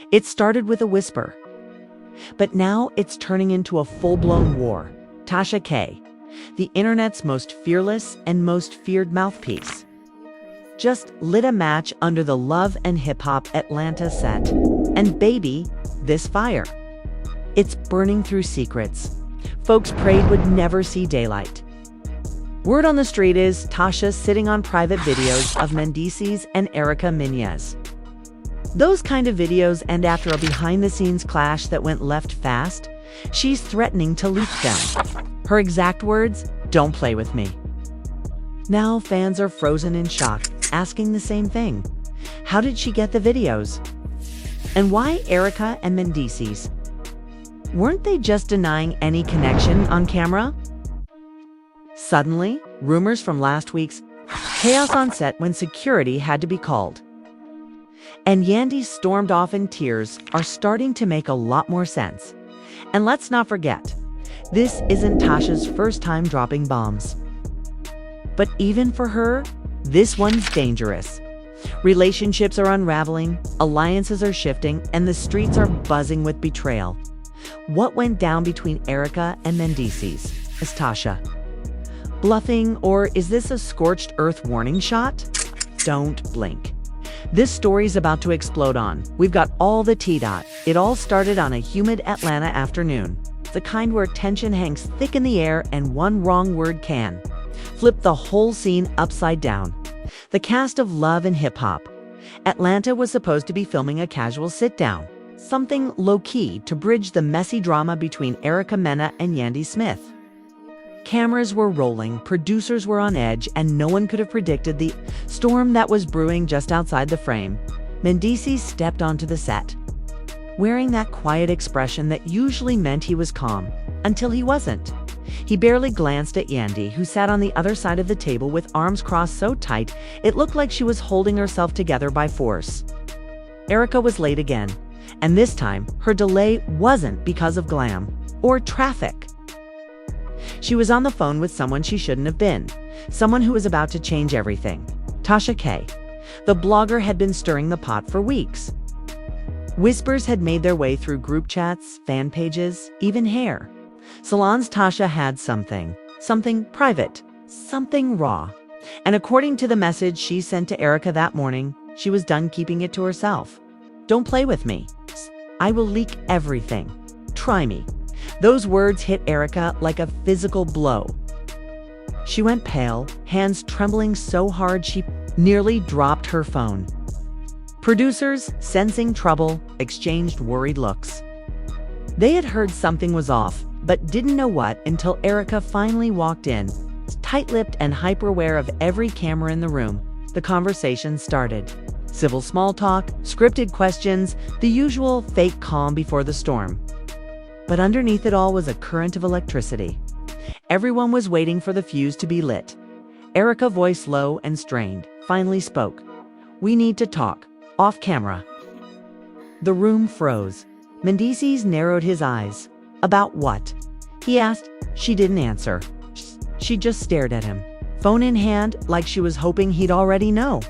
It started with a whisper, but now it's turning into a full-blown war. Tasha K, the internet's most fearless and most feared mouthpiece, just lit a match under the Love and Hip Hop Atlanta set. And baby, this fire, it's burning through secrets folks prayed would never see daylight. Word on the street is Tasha sitting on private videos of mendeecees and Erica Menez. Those kind of videos end after a behind-the-scenes clash that went left fast. She's threatening to leak them. Her exact words, "Don't play with me." Now fans are frozen in shock, asking the same thing. How did she get the videos? And why Erica and mendeecees? Weren't they just denying any connection on camera? Suddenly, rumors from last week's chaos on set when security had to be called, and Yandy stormed off in tears are starting to make a lot more sense. And let's not forget, this isn't Tasha's first time dropping bombs. But even for her, this one's dangerous. Relationships are unraveling, alliances are shifting, and the streets are buzzing with betrayal. What went down between Erica and mendeecees? Is Tasha bluffing, or is this a scorched earth warning shot? Don't blink. This story's about to explode on. We've got all the tea. It all started on a humid Atlanta afternoon, the kind where tension hangs thick in the air and one wrong word can flip the whole scene upside down. The cast of Love and Hip Hop Atlanta was supposed to be filming a casual sit-down, something low-key to bridge the messy drama between Erica Mena and Yandy Smith. Cameras were rolling, producers were on edge, and no one could have predicted the storm that was brewing just outside the frame. Mendeecees stepped onto the set, wearing that quiet expression that usually meant he was calm, until he wasn't. He barely glanced at Yandy, who sat on the other side of the table with arms crossed so tight it looked like she was holding herself together by force. Erica was late again, and this time her delay wasn't because of glam or traffic. She was on the phone with someone she shouldn't have been, someone who was about to change everything. Tasha K, the blogger, had been stirring the pot for weeks. Whispers had made their way through group chats, fan pages, even hair salons. Tasha had something private, something raw. And according to the message she sent to Erica that morning, she was done keeping it to herself. "Don't play with me. I will leak everything. Try me." Those words hit Erica like a physical blow. She went pale, hands trembling so hard she nearly dropped her phone. Producers, sensing trouble, exchanged worried looks. They had heard something was off, but didn't know what until Erica finally walked in, tight-lipped and hyper-aware of every camera in the room. The conversation started. Civil small talk, scripted questions, the usual fake calm before the storm. But underneath it all was a current of electricity. Everyone was waiting for the fuse to be lit. Erica, voice low and strained, finally spoke. "We need to talk, off camera." The room froze. Mendeecees narrowed his eyes. "About what?" he asked. She didn't answer. She just stared at him, phone in hand, like she was hoping he'd already know.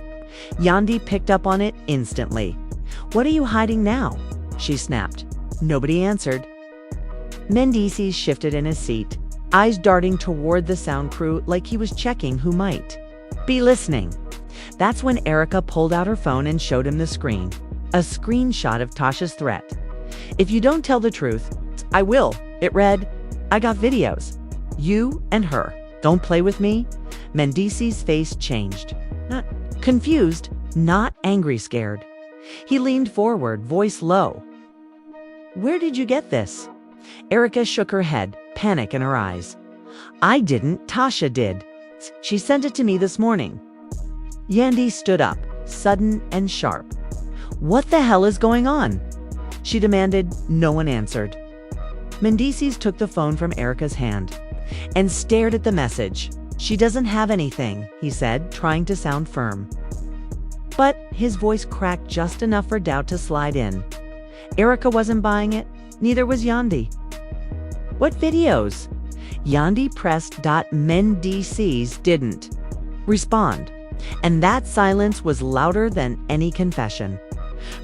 Yandy picked up on it instantly. "What are you hiding now?" she snapped. Nobody answered. Mendeecees shifted in his seat, eyes darting toward the sound crew like he was checking who might be listening. That's when Erica pulled out her phone and showed him the screen. A screenshot of Tasha's threat. "If you don't tell the truth, I will." It read, "I got videos. You and her. Don't play with me." Mendeecees' face changed. Not confused, not angry, scared. He leaned forward, voice low. "Where did you get this?" Erica shook her head, panic in her eyes. "I didn't, Tasha did. She sent it to me this morning." Yandy stood up, sudden and sharp. "What the hell is going on?" she demanded. No one answered. Mendeecees took the phone from Erica's hand and stared at the message. "She doesn't have anything," he said, trying to sound firm. But his voice cracked just enough for doubt to slide in. Erica wasn't buying it, neither was Yandy. "What videos?" Yandy pressed. Mendeecees didn't respond, and that silence was louder than any confession.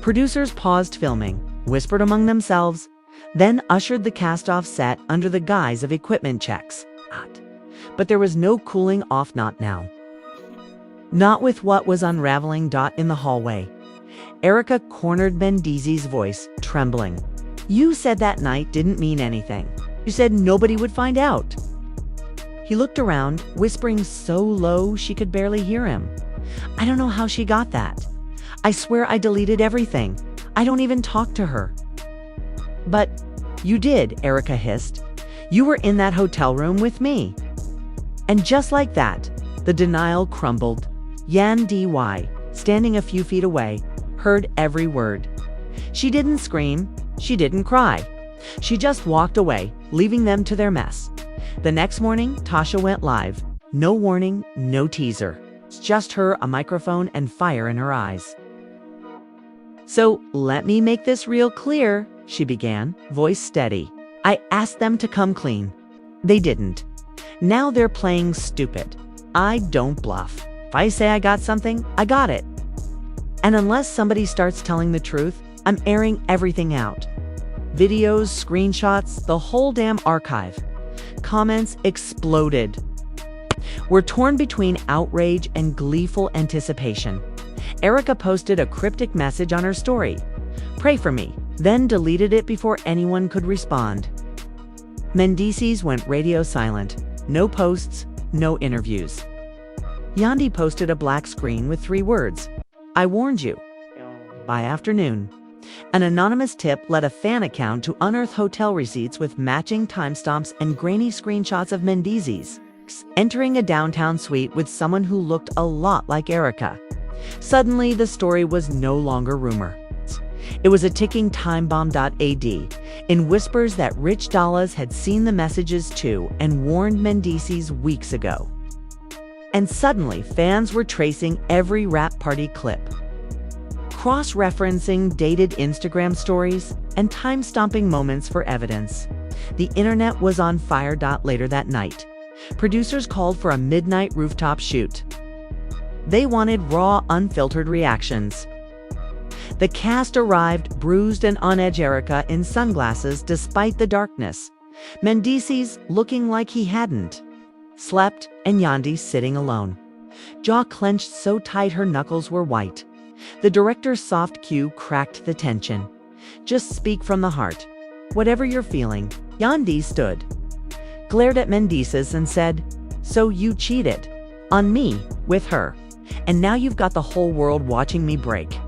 Producers paused filming, whispered among themselves, then ushered the cast off set under the guise of equipment checks. But there was no cooling off, not now. Not with what was unraveling. In the hallway, Erica cornered Mendeecees' voice, trembling. "You said that night didn't mean anything. You said nobody would find out." He looked around, whispering so low she could barely hear him. "I don't know how she got that. I swear I deleted everything. I don't even talk to her." "But you did," Erica hissed. "You were in that hotel room with me." And just like that, the denial crumbled. Yandy, standing a few feet away, heard every word. She didn't scream. She didn't cry. She just walked away, leaving them to their mess. The next morning, Tasha went live. No warning, no teaser. Just her, a microphone, and fire in her eyes. "So let me make this real clear," she began, voice steady. "I asked them to come clean. They didn't. Now they're playing stupid. I don't bluff. If I say I got something, I got it. And unless somebody starts telling the truth, I'm airing everything out. Videos, screenshots, the whole damn archive." Comments exploded. We're torn between outrage and gleeful anticipation. Erica posted a cryptic message on her story. "Pray for me," then deleted it before anyone could respond. Mendeecees went radio silent. No posts, no interviews. Yandy posted a black screen with 3 words. "I warned you." By afternoon, an anonymous tip led a fan account to unearth hotel receipts with matching timestamps and grainy screenshots of Mendeecees entering a downtown suite with someone who looked a lot like Erica. Suddenly, the story was no longer rumor. It was a ticking time bomb. In whispers that Rich Dallas had seen the messages too and warned Mendeecees weeks ago. And suddenly, fans were tracing every rap party clip, cross-referencing dated Instagram stories and time-stomping moments for evidence. The internet was on fire. Later that night, producers called for a midnight rooftop shoot. They wanted raw, unfiltered reactions. The cast arrived, bruised and on edge, Erica in sunglasses despite the darkness, Mendeecees looking like he hadn't slept, and Yandy sitting alone, jaw clenched so tight her knuckles were white. The director's soft cue cracked the tension. "Just speak from the heart. Whatever you're feeling." Yandy stood, glared at Mendeecees and said, "So you cheated on me with her, and now you've got the whole world watching me break."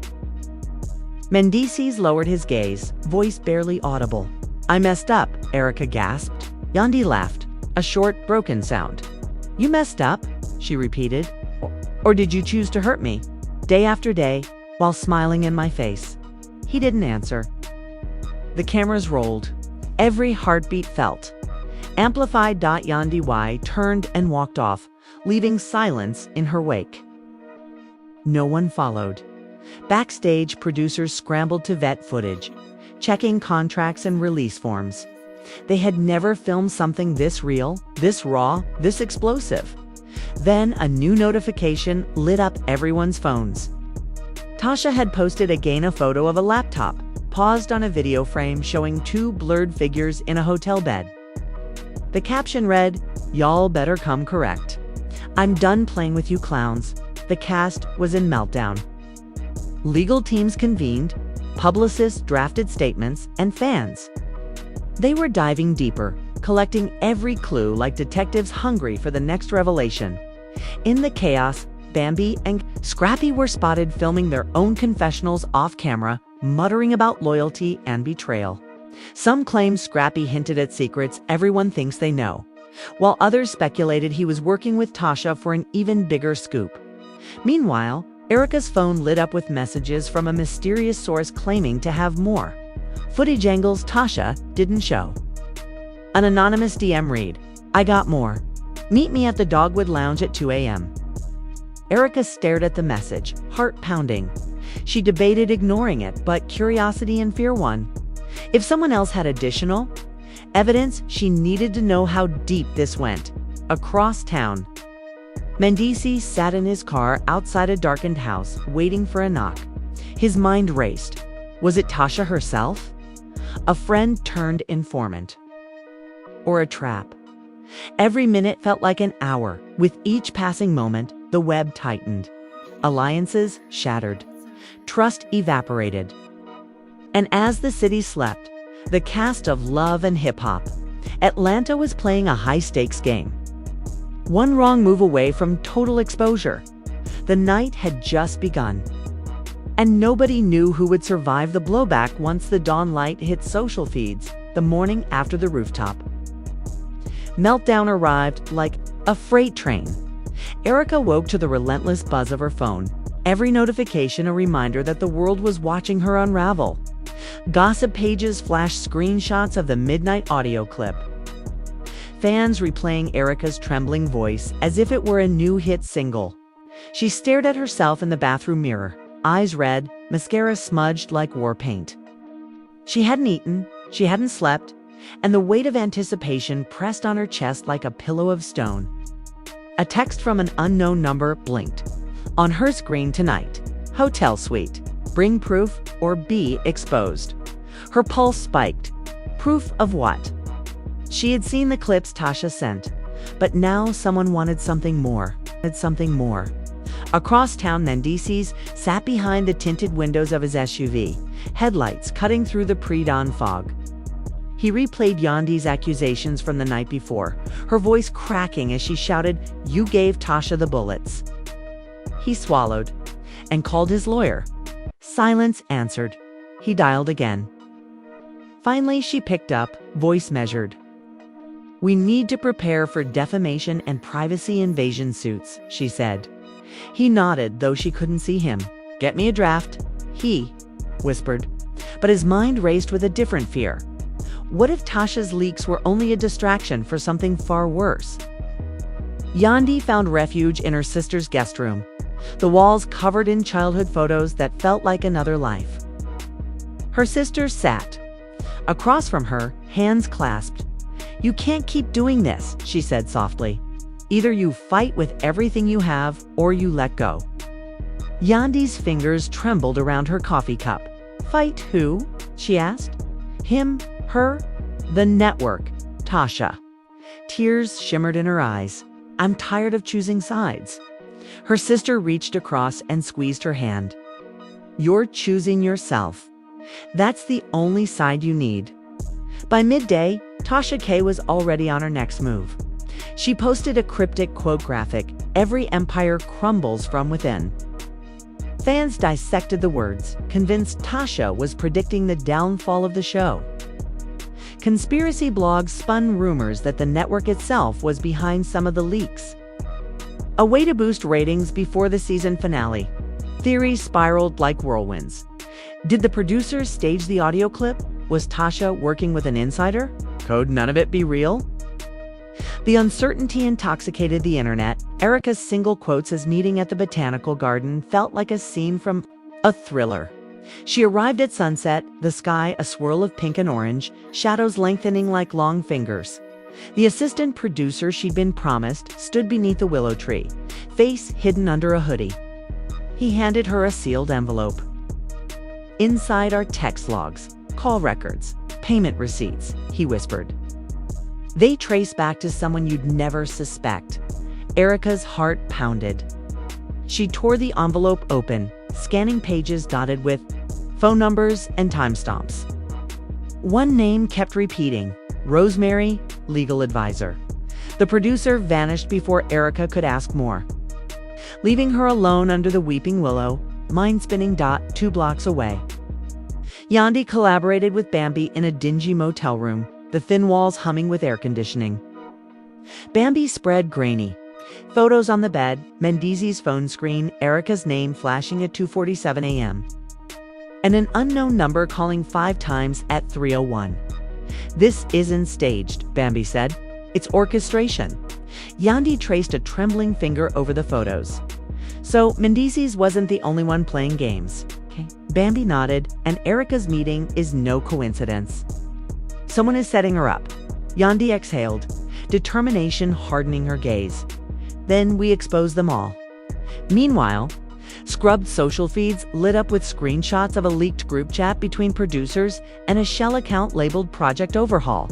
Mendeecees lowered his gaze, voice barely audible. "I messed up," Erica gasped. Yandy laughed, a short, broken sound. "You messed up?" she repeated. Or did you choose to hurt me, day after day, while smiling in my face?" He didn't answer. The cameras rolled. Every heartbeat felt. Amplified. Yandy turned and walked off, leaving silence in her wake. No one followed. Backstage, producers scrambled to vet footage, checking contracts and release forms. They had never filmed something this real, this raw, this explosive. Then a new notification lit up everyone's phones. Tasha had posted again a photo of a laptop, paused on a video frame showing 2 blurred figures in a hotel bed. The caption read, "Y'all better come correct. I'm done playing with you clowns." The cast was in meltdown. Legal teams convened, publicists drafted statements, and fans. They were diving deeper, collecting every clue like detectives hungry for the next revelation. In the chaos, Bambi and Scrappy were spotted filming their own confessionals off camera, muttering about loyalty and betrayal. Some claimed Scrappy hinted at secrets everyone thinks they know, while others speculated he was working with Tasha for an even bigger scoop. Meanwhile, Erica's phone lit up with messages from a mysterious source claiming to have more footage angles Tasha didn't show. An anonymous DM read, "I got more. Meet me at the Dogwood Lounge at 2 a.m. Erica stared at the message, heart pounding. She debated ignoring it, but curiosity and fear won. If someone else had additional evidence, she needed to know how deep this went. Across town, Mendeecees sat in his car outside a darkened house, waiting for a knock. His mind raced. Was it Tasha herself? A friend turned informant? Or a trap? Every minute felt like an hour. With each passing moment, the web tightened. Alliances shattered. Trust evaporated. And as the city slept, the cast of Love and Hip Hop, Atlanta was playing a high-stakes game. One wrong move away from total exposure. The night had just begun. And nobody knew who would survive the blowback once the dawn light hit social feeds the morning after the rooftop. Meltdown arrived like a freight train. Erica woke to the relentless buzz of her phone, every notification a reminder that the world was watching her unravel. Gossip pages flashed screenshots of the midnight audio clip. Fans replaying Erica's trembling voice as if it were a new hit single. She stared at herself in the bathroom mirror, eyes red, mascara smudged like war paint. She hadn't eaten, she hadn't slept, and the weight of anticipation pressed on her chest like a pillow of stone. A text from an unknown number blinked. On her screen tonight, hotel suite. Bring proof or be exposed. Her pulse spiked. Proof of what? She had seen the clips Tasha sent, but now someone wanted something more. Across town, mendeecees sat behind the tinted windows of his SUV, headlights cutting through the pre-dawn fog. He replayed Yandy's accusations from the night before, her voice cracking as she shouted, "You gave Tasha the bullets." He swallowed and called his lawyer. Silence answered. He dialed again. Finally, she picked up, voice measured. "We need to prepare for defamation and privacy invasion suits," she said. He nodded, though she couldn't see him. "Get me a draft," he whispered. But his mind raced with a different fear. What if Tasha's leaks were only a distraction for something far worse? Yandy found refuge in her sister's guest room, the walls covered in childhood photos that felt like another life. Her sister sat across from her, hands clasped. "You can't keep doing this," she said softly. "Either you fight with everything you have, or you let go." Yandy's fingers trembled around her coffee cup. "Fight who?" she asked. "Him? Her? The network. Tasha." Tears shimmered in her eyes. "I'm tired of choosing sides." Her sister reached across and squeezed her hand. "You're choosing yourself. That's the only side you need." By midday, Tasha K was already on her next move. She posted a cryptic quote graphic, "Every empire crumbles from within." Fans dissected the words, convinced Tasha was predicting the downfall of the show. Conspiracy blogs spun rumors that the network itself was behind some of the leaks. A way to boost ratings before the season finale. Theories spiraled like whirlwinds. Did the producers stage the audio clip? Was Tasha working with an insider? Could none of it be real? The uncertainty intoxicated the internet. Erica's single quotes as meeting at the botanical garden felt like a scene from a thriller. She arrived at sunset, the sky a swirl of pink and orange, shadows lengthening like long fingers. The assistant producer she'd been promised stood beneath a willow tree, face hidden under a hoodie. He handed her a sealed envelope. "Inside are text logs, call records, payment receipts," he whispered. "They trace back to someone you'd never suspect." Erica's heart pounded. She tore the envelope open, scanning pages dotted with phone numbers and timestamps. One name kept repeating: Rosemary, legal advisor. The producer vanished before Erica could ask more, leaving her alone under the weeping willow, mind-spinning dot 2 blocks away. Yandy collaborated with Bambi in a dingy motel room, the thin walls humming with air conditioning. Bambi spread grainy. Photos on the bed, mendeecees' phone screen, Erica's name flashing at 2:47 a.m. And an unknown number calling 5 times at 3:01. "This isn't staged," Bambi said. "It's orchestration." Yandy traced a trembling finger over the photos. "So mendeecees wasn't the only one playing games." Okay. Bambi nodded, "and Erica's meeting is no coincidence. Someone is setting her up." Yandy exhaled, determination hardening her gaze. "Then we expose them all." Meanwhile, Scrubbed social feeds lit up with screenshots of a leaked group chat between producers and a shell account labeled Project Overhaul.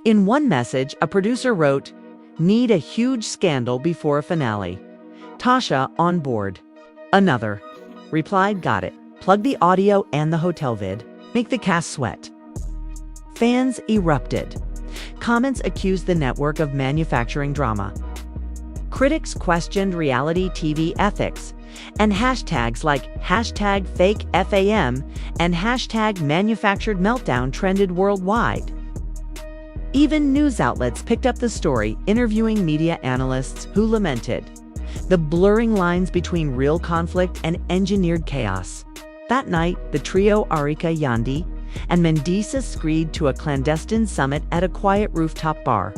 In one message, a producer wrote, "Need a huge scandal before a finale. Tasha on board." Another replied, "Got it. Plug the audio and the hotel vid. Make the cast sweat." Fans erupted. Comments accused the network of manufacturing drama. Critics questioned reality TV ethics, and hashtags like #FakeFAM and #manufactured meltdown trended worldwide. Even news outlets picked up the story, interviewing media analysts who lamented the blurring lines between real conflict and engineered chaos. That night, the trio Arika, Yandy, and Mendeecees screed to a clandestine summit at a quiet rooftop bar.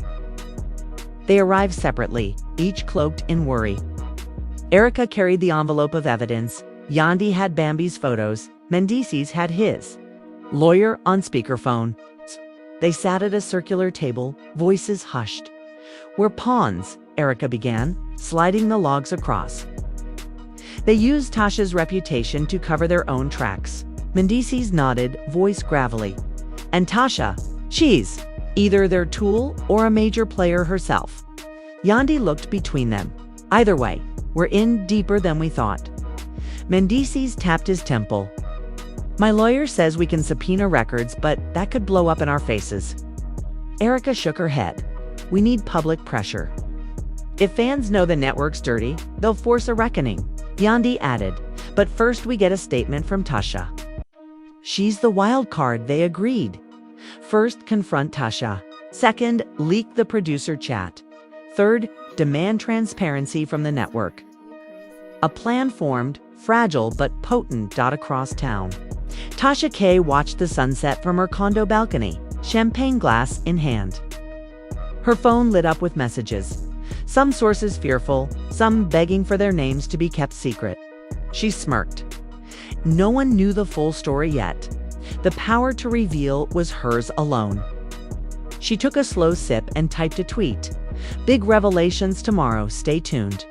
They arrived separately, each cloaked in worry. Erika carried the envelope of evidence, Yandy had Bambi's photos, Mendeecees had his. Lawyer on speakerphone. They sat at a circular table, voices hushed. "We're pawns," Erika began, sliding the logs across. They used Tasha's reputation to cover their own tracks. Mendeecees nodded, voice gravelly. "And Tasha, she's either their tool or a major player herself." Yandy looked between them. "Either way, we're in deeper than we thought." Mendeecees tapped his temple. "My lawyer says we can subpoena records, but that could blow up in our faces." Erika shook her head. "We need public pressure. If fans know the network's dirty, they'll force a reckoning." Yandy added, "But first we get a statement from Tasha." "She's the wild card," they agreed. First, confront Tasha. Second, leak the producer chat. Third, demand transparency from the network. A plan formed, fragile but potent, across town. Tasha K watched the sunset from her condo balcony, champagne glass in hand. Her phone lit up with messages. Some sources fearful, some begging for their names to be kept secret. She smirked. No one knew the full story yet. The power to reveal was hers alone. She took a slow sip and typed a tweet. "Big revelations tomorrow, stay tuned."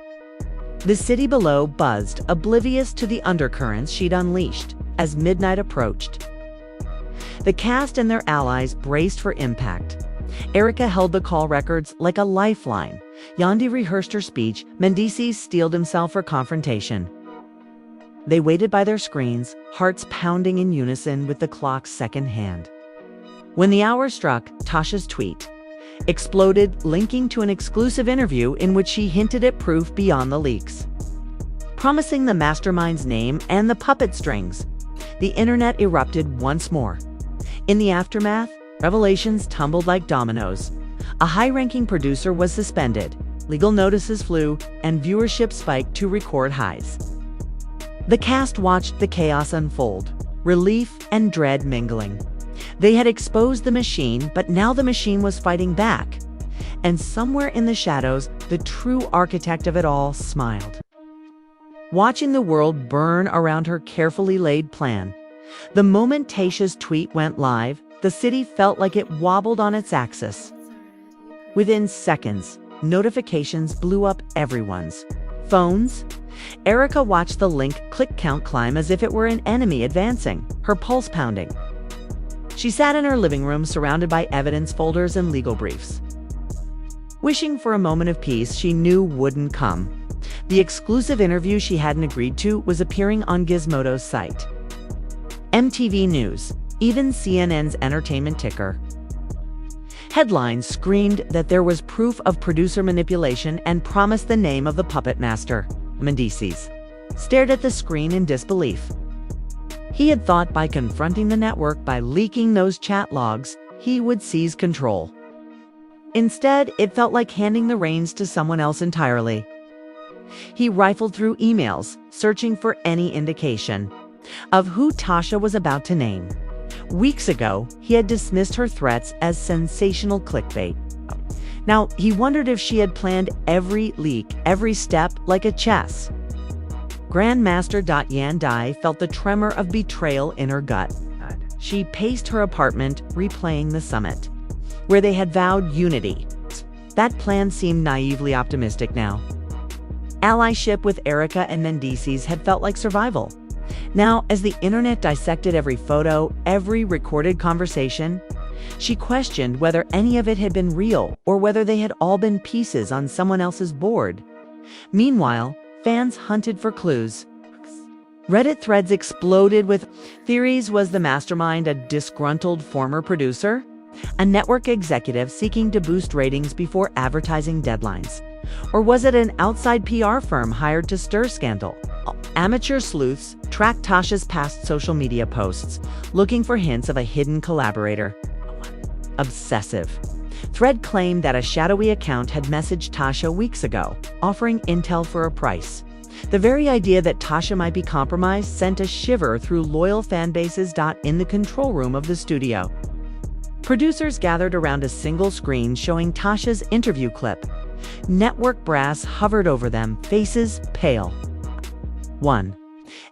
The city below buzzed, oblivious to the undercurrents she'd unleashed as midnight approached. The cast and their allies braced for impact. Erika held the call records like a lifeline. Yandy rehearsed her speech. Mendeecees steeled himself for confrontation. They waited by their screens, hearts pounding in unison with the clock's second hand. When the hour struck, Tasha's tweet exploded, linking to an exclusive interview in which she hinted at proof beyond the leaks, promising the mastermind's name and the puppet strings. The internet erupted once more. In the aftermath, revelations tumbled like dominoes. A high-ranking producer was suspended, legal notices flew, and viewership spiked to record highs. The cast watched the chaos unfold, relief and dread mingling. They had exposed the machine, but now the machine was fighting back. And somewhere in the shadows, the true architect of it all smiled, watching the world burn around her carefully laid plan. The moment Tasha's tweet went live, the city felt like it wobbled on its axis. Within seconds, notifications blew up everyone's phones. Erika watched the link click count climb as if it were an enemy advancing, her pulse pounding. She sat in her living room surrounded by evidence folders and legal briefs, wishing for a moment of peace she knew wouldn't come. The exclusive interview she hadn't agreed to was appearing on Gizmodo's site, MTV News, even CNN's entertainment ticker. Headlines screamed that there was proof of producer manipulation and promised the name of the puppet master. Mendeecees stared at the screen in disbelief. He had thought by confronting the network, by leaking those chat logs, he would seize control. Instead, it felt like handing the reins to someone else entirely. He rifled through emails, searching for any indication of who Tasha was about to name. Weeks ago, he had dismissed her threats as sensational clickbait. Now, he wondered if she had planned every leak, every step, like a chess. Grandmaster Yandy felt the tremor of betrayal in her gut. She paced her apartment, replaying the summit, where they had vowed unity. That plan seemed naively optimistic now. Allyship with Erica and mendeecees had felt like survival. Now, as the internet dissected every photo, every recorded conversation, she questioned whether any of it had been real or whether they had all been pieces on someone else's board. Meanwhile, fans hunted for clues. Reddit threads exploded with theories. Was the mastermind a disgruntled former producer? A network executive seeking to boost ratings before advertising deadlines? Or was it an outside PR firm hired to stir scandal? Amateur sleuths tracked Tasha's past social media posts, looking for hints of a hidden collaborator. Obsessive. Thread claimed that a shadowy account had messaged Tasha weeks ago, offering intel for a price. The very idea that Tasha might be compromised sent a shiver through loyal fan bases. In the control room of the studio, producers gathered around a single screen showing Tasha's interview clip. Network brass hovered over them, faces pale. 1.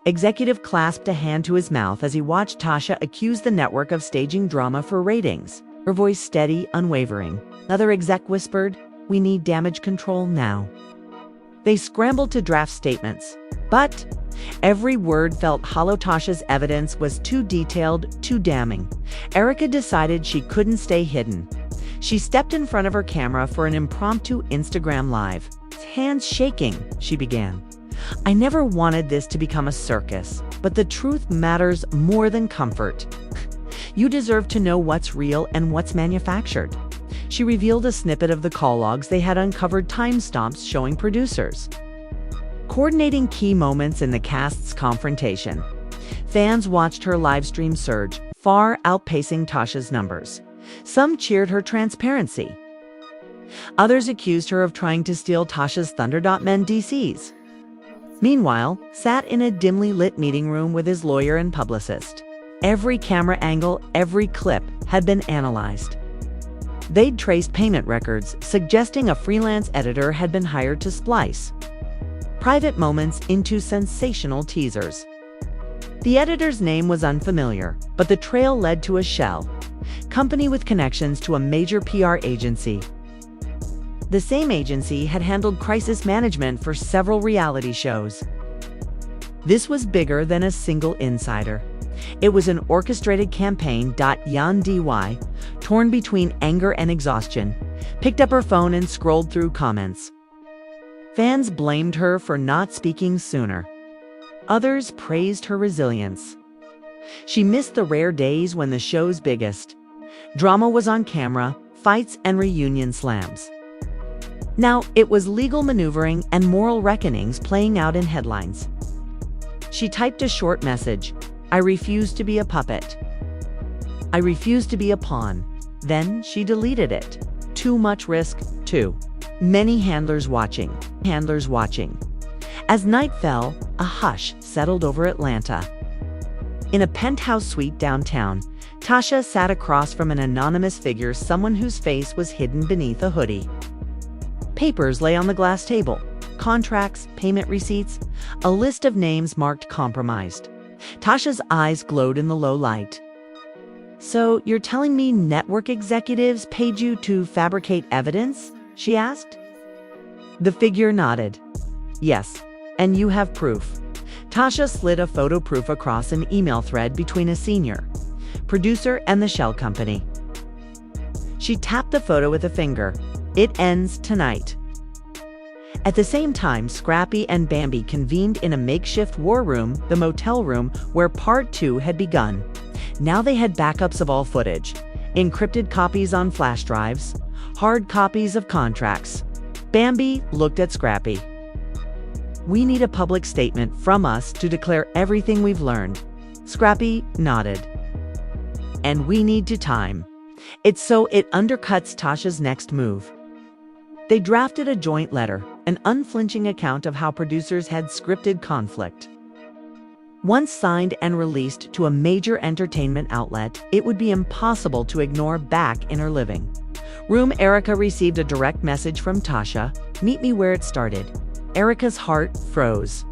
Executive clasped a hand to his mouth as he watched Tasha accuse the network of staging drama for ratings, her voice steady, unwavering. Another exec whispered, "We need damage control now." They scrambled to draft statements, but every word felt hollow. Tasha's evidence was too detailed, too damning. Erica decided she couldn't stay hidden. She stepped in front of her camera for an impromptu Instagram Live. Hands shaking, she began. "I never wanted this to become a circus, but the truth matters more than comfort. You deserve to know what's real and what's manufactured." She revealed a snippet of the call logs they had uncovered, timestamps showing producers coordinating key moments in the cast's confrontation. Fans watched her livestream surge, far outpacing Tasha's numbers. Some cheered her transparency. Others accused her of trying to steal Tasha's thunder. mendeecees, meanwhile, sat in a dimly lit meeting room with his lawyer and publicist. Every camera angle, every clip had been analyzed. They'd traced payment records, suggesting a freelance editor had been hired to splice private moments into sensational teasers. The editor's name was unfamiliar, but the trail led to a shell company with connections to a major PR agency. The same agency had handled crisis management for several reality shows. This was bigger than a single insider. It was an orchestrated campaign. Yandy, torn between anger and exhaustion, picked up her phone and scrolled through comments. Fans blamed her for not speaking sooner. Others praised her resilience. She missed the rare days when the show's biggest drama was on camera, fights and reunion slams. Now it was legal maneuvering and moral reckonings playing out in headlines. She typed a short message. "I refuse to be a puppet. I refuse to be a pawn." Then she deleted it. Too much risk, too many handlers watching. As night fell, a hush settled over Atlanta. In a penthouse suite downtown, Tasha sat across from an anonymous figure, someone whose face was hidden beneath a hoodie. Papers lay on the glass table. Contracts, payment receipts, a list of names marked compromised. Tasha's eyes glowed in the low light. "So you're telling me network executives paid you to fabricate evidence?" she asked. The figure nodded. "Yes, and you have proof." Tasha slid a photo proof across an email thread between a senior producer and the shell company. She tapped the photo with a finger. "It ends tonight." At the same time, Scrappy and Bambi convened in a makeshift war room, the motel room where part 2 had begun. Now they had backups of all footage, encrypted copies on flash drives, hard copies of contracts. Bambi looked at Scrappy. "We need a public statement from us to declare everything we've learned." Scrappy nodded. "And we need to time it so it undercuts Tasha's next move." They drafted a joint letter, an unflinching account of how producers had scripted conflict. Once signed and released to a major entertainment outlet, it would be impossible to ignore. Back in her living room, Erica received a direct message from Tasha, "Meet me where it started." Erica's heart froze.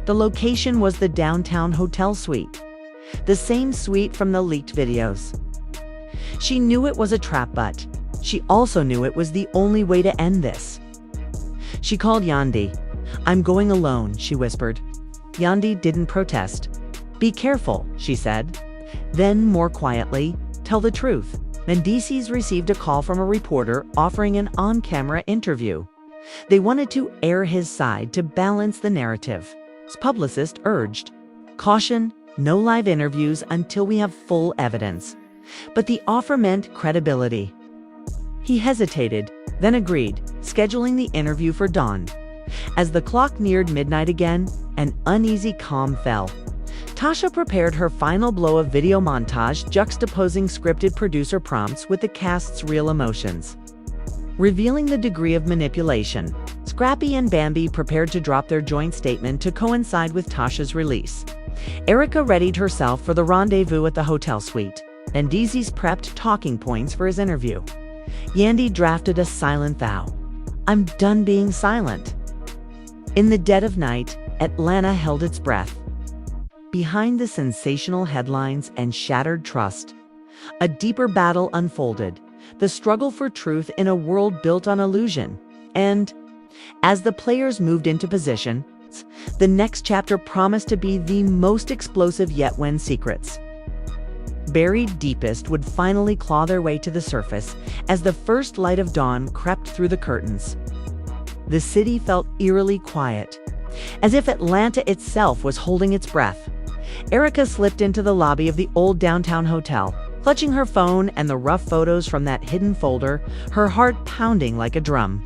The location was the downtown hotel suite, the same suite from the leaked videos. She knew it was a trap, but she also knew it was the only way to end this. She called Yandy. "I'm going alone," she whispered. Yandy didn't protest. "Be careful," she said. Then, more quietly, "Tell the truth. Mendeecees received a call from a reporter offering an on-camera interview. They wanted to air his side to balance the narrative." His publicist urged, "Caution, no live interviews until we have full evidence." But the offer meant credibility. He hesitated, then agreed, scheduling the interview for dawn. As the clock neared midnight again, an uneasy calm fell. Tasha prepared her final blow of video montage juxtaposing scripted producer prompts with the cast's real emotions. Revealing the degree of manipulation, Scrappy and Bambi prepared to drop their joint statement to coincide with Tasha's release. Erica readied herself for the rendezvous at the hotel suite. Mendeecees prepped talking points for his interview. Yandy drafted a silent vow. "I'm done being silent." In the dead of night, Atlanta held its breath. Behind the sensational headlines and shattered trust, a deeper battle unfolded, the struggle for truth in a world built on illusion. And as the players moved into position, the next chapter promised to be the most explosive yet when secrets buried deepest would finally claw their way to the surface as the first light of dawn crept through the curtains. The city felt eerily quiet, as if Atlanta itself was holding its breath. Erica slipped into the lobby of the old downtown hotel, clutching her phone and the rough photos from that hidden folder, her heart pounding like a drum.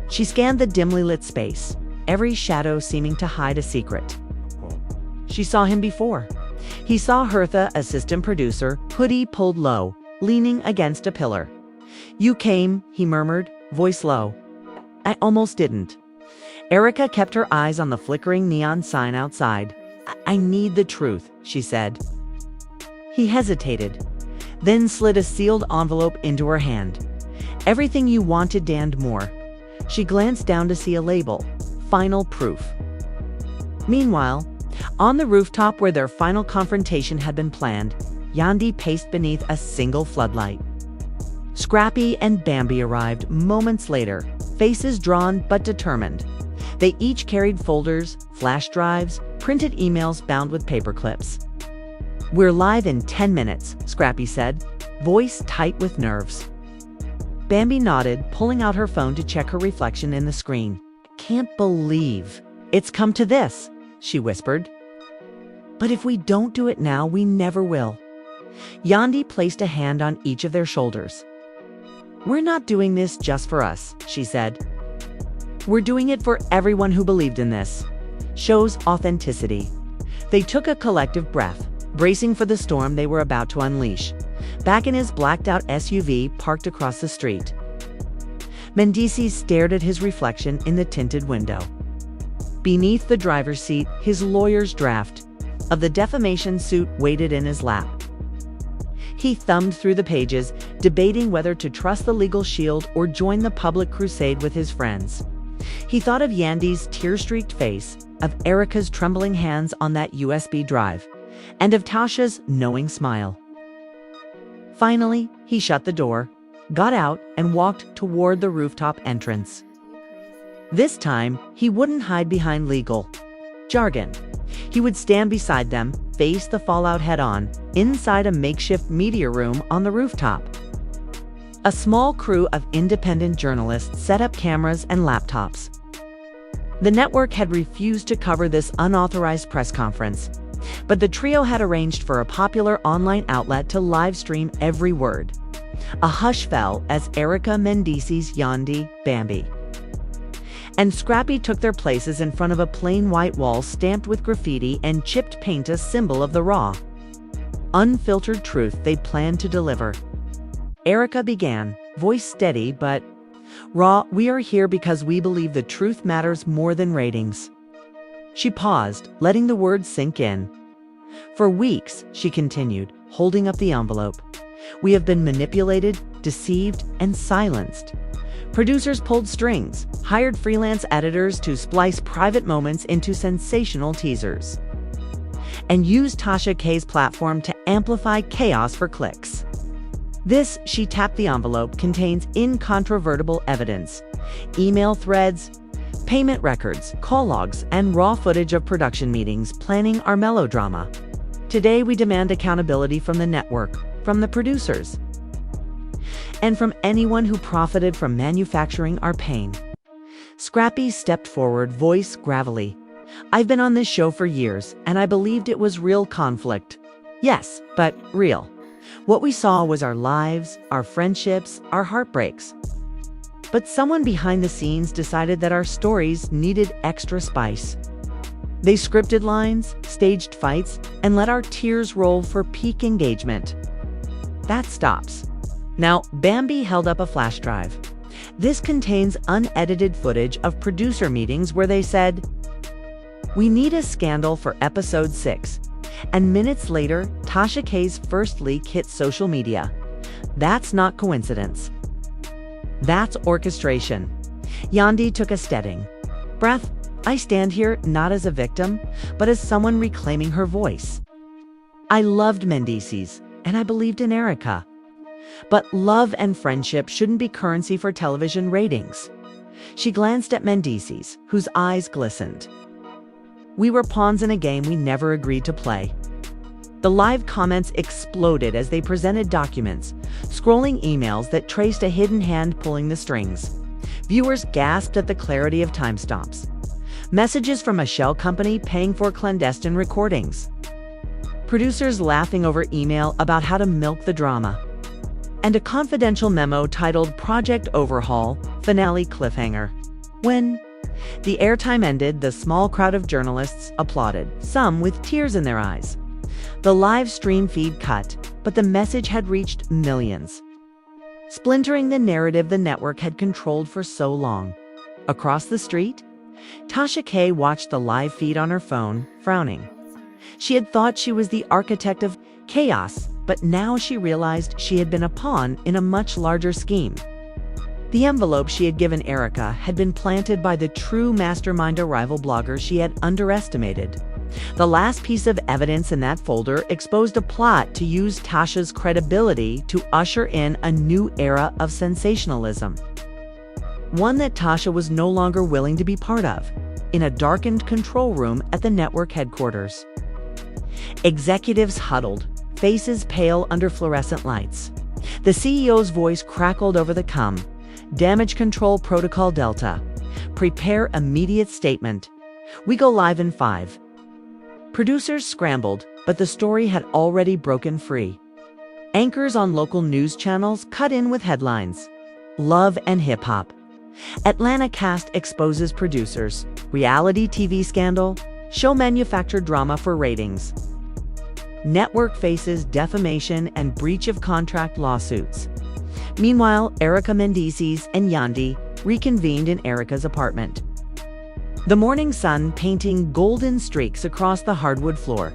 She scanned the dimly lit space, every shadow seeming to hide a secret. She saw him before. He saw Hertha, assistant producer, hoodie pulled low, leaning against a pillar. "You came," he murmured, voice low. "I almost didn't." Erica kept her eyes on the flickering neon sign outside. "I need the truth," she said. He hesitated, then slid a sealed envelope into her hand. "Everything you wanted and more." She glanced down to see a label, "Final Proof." Meanwhile, on the rooftop where their final confrontation had been planned, Yandy paced beneath a single floodlight. Scrappy and Bambi arrived moments later, faces drawn but determined. They each carried folders, flash drives, printed emails bound with paper clips. "We're live in 10 minutes, Scrappy said, voice tight with nerves. Bambi nodded, pulling out her phone to check her reflection in the screen. "Can't believe it's come to this," she whispered. "But if we don't do it now, we never will." Yandy placed a hand on each of their shoulders. "We're not doing this just for us," she said. "We're doing it for everyone who believed in this." Shows authenticity. They took a collective breath, bracing for the storm they were about to unleash. Back in his blacked-out SUV parked across the street, Mendeecees stared at his reflection in the tinted window. Beneath the driver's seat, his lawyer's draft of the defamation suit waited in his lap. He thumbed through the pages, debating whether to trust the legal shield or join the public crusade with his friends. He thought of Yandy's tear-streaked face, of Erica's trembling hands on that USB drive, and of Tasha's knowing smile. Finally, he shut the door, got out, and walked toward the rooftop entrance. This time, he wouldn't hide behind legal jargon. He would stand beside them, face the fallout head-on, inside a makeshift media room on the rooftop. A small crew of independent journalists set up cameras and laptops. The network had refused to cover this unauthorized press conference, but the trio had arranged for a popular online outlet to live stream every word. A hush fell as Erica, Mendeecees, Yandy, Bambi, and Scrappy took their places in front of a plain white wall stamped with graffiti and chipped paint, a symbol of the raw, unfiltered truth they planned to deliver. Erica began, voice steady but raw. "We are here because we believe the truth matters more than ratings." She paused, letting the words sink in. "For weeks," she continued, holding up the envelope, "we have been manipulated, deceived, and silenced. Producers pulled strings, hired freelance editors to splice private moments into sensational teasers, and used Tasha K's platform to amplify chaos for clicks. This," she tapped the envelope, "contains incontrovertible evidence. Email threads, Payment records, call logs, and raw footage of production meetings planning our melodrama. Today, we demand accountability from the network, from the producers, and from anyone who profited from manufacturing our pain. Scrappy stepped forward, voice gravelly. I've been on this show for years, and I believed it was real conflict. Yes, but real. What we saw was our lives, our friendships, our heartbreaks. But someone behind the scenes decided that our stories needed extra spice. They scripted lines, staged fights, and let our tears roll for peak engagement. That stops. Now, Bambi held up a flash drive. This contains unedited footage of producer meetings where they said, "We need a scandal for episode 6. And minutes later, Tasha K's first leak hit social media. That's not coincidence. That's orchestration. Yandy took a steadying breath. I stand here not as a victim, but as someone reclaiming her voice. I loved Mendeecees, and I believed in Erica. But love and friendship shouldn't be currency for television ratings." She glanced at Mendeecees, whose eyes glistened. "We were pawns in a game we never agreed to play." The live comments exploded as they presented documents, scrolling emails that traced a hidden hand pulling the strings. Viewers gasped at the clarity of timestamps. Messages from a shell company paying for clandestine recordings. Producers laughing over email about how to milk the drama. And a confidential memo titled Project Overhaul, Finale Cliffhanger. When the airtime ended, the small crowd of journalists applauded, some with tears in their eyes. The live stream feed cut, but the message had reached millions, splintering the narrative the network had controlled for so long. Across the street, Tasha K watched the live feed on her phone, frowning. She had thought she was the architect of chaos, but now she realized she had been a pawn in a much larger scheme. The envelope she had given Erica had been planted by the true mastermind, a rival blogger she had underestimated. The last piece of evidence in that folder exposed a plot to use Tasha's credibility to usher in a new era of sensationalism. One that Tasha was no longer willing to be part of, in a darkened control room at the network headquarters. Executives huddled, faces pale under fluorescent lights. The CEO's voice crackled over the comm. Damage control protocol Delta. Prepare immediate statement. We go live in 5. Producers scrambled, but the story had already broken free. Anchors on local news channels cut in with headlines. Love and hip hop. Atlanta cast exposes producers. Reality TV scandal. Show manufactured drama for ratings. Network faces defamation and breach of contract lawsuits. Meanwhile, Erica Mendeecees and Yandy reconvened in Erica's apartment. The morning sun painting golden streaks across the hardwood floor.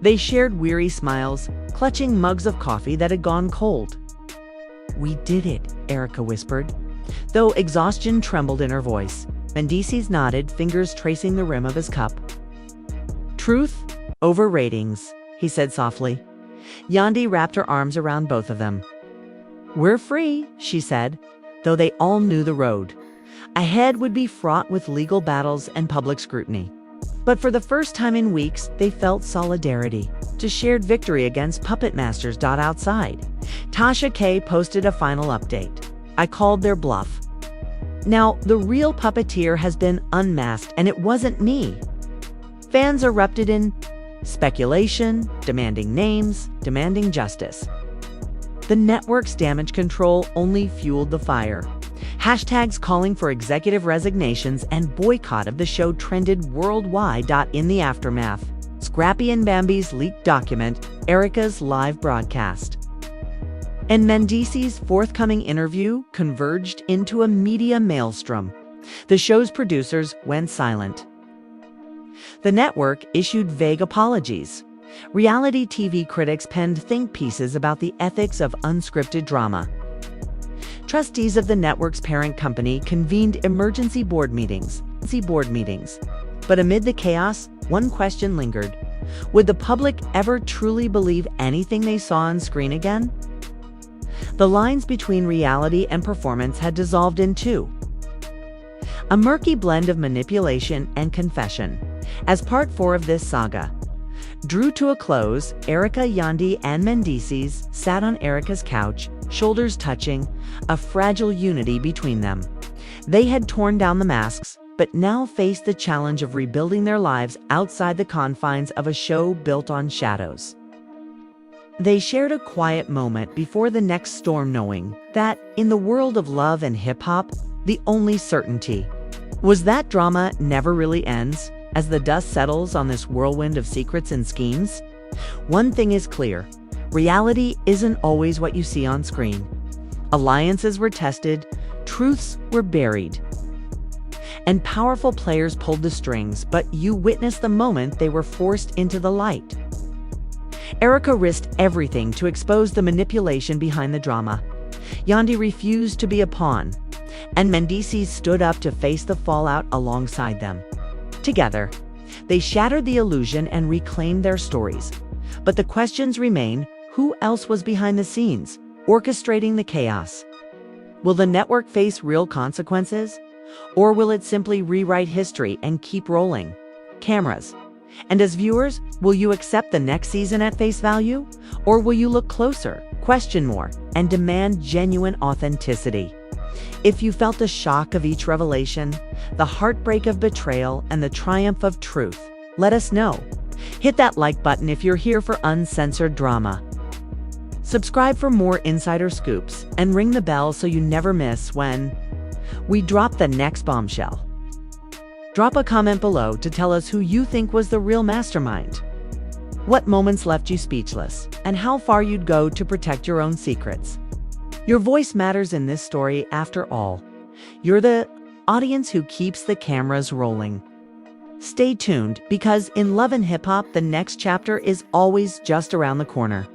They shared weary smiles, clutching mugs of coffee that had gone cold. "We did it," Erica whispered, though exhaustion trembled in her voice. Mendeecees nodded, fingers tracing the rim of his cup. "Truth over ratings," he said softly. Yandy wrapped her arms around both of them. "We're free," she said, though they all knew the road ahead would be fraught with legal battles and public scrutiny. But for the first time in weeks, they felt solidarity, a shared victory against puppet masters. Outside, Tasha K posted a final update. "I called their bluff. Now, the real puppeteer has been unmasked, and it wasn't me." Fans erupted in speculation, demanding names, demanding justice. The network's damage control only fueled the fire. Hashtags calling for executive resignations and boycott of the show trended worldwide. In the aftermath, Scrappy and Bambi's leaked document, Erica's live broadcast, and Mendeecees' forthcoming interview converged into a media maelstrom. The show's producers went silent. The network issued vague apologies. Reality TV critics penned think pieces about the ethics of unscripted drama. Trustees of the network's parent company convened emergency board meetings. But amid the chaos, one question lingered. Would the public ever truly believe anything they saw on screen again? The lines between reality and performance had dissolved in two. a murky blend of manipulation and confession. As part 4 of this saga drew to a close, Erica, Yandy, and Mendeecees sat on Erica's couch, shoulders touching, a fragile unity between them. They had torn down the masks, but now faced the challenge of rebuilding their lives outside the confines of a show built on shadows. They shared a quiet moment before the next storm, knowing that, in the world of love and hip-hop, the only certainty was that drama never really ends. As the dust settles on this whirlwind of secrets and schemes, one thing is clear: reality isn't always what you see on screen. Alliances were tested, truths were buried, and powerful players pulled the strings, but you witnessed the moment they were forced into the light. Erica risked everything to expose the manipulation behind the drama. Yandy refused to be a pawn, and Mendeecees stood up to face the fallout alongside them. Together, they shattered the illusion and reclaimed their stories. But the questions remain: who else was behind the scenes, orchestrating the chaos? Will the network face real consequences? Or will it simply rewrite history and keep rolling cameras? And as viewers, will you accept the next season at face value? Or will you look closer, question more, and demand genuine authenticity? If you felt the shock of each revelation, the heartbreak of betrayal, and the triumph of truth, let us know. Hit that like button if you're here for uncensored drama. Subscribe for more insider scoops and ring the bell so you never miss when we drop the next bombshell. Drop a comment below to tell us who you think was the real mastermind, what moments left you speechless, and how far you'd go to protect your own secrets. Your voice matters in this story after all. You're the audience who keeps the cameras rolling. Stay tuned, because in love and hip hop, the next chapter is always just around the corner.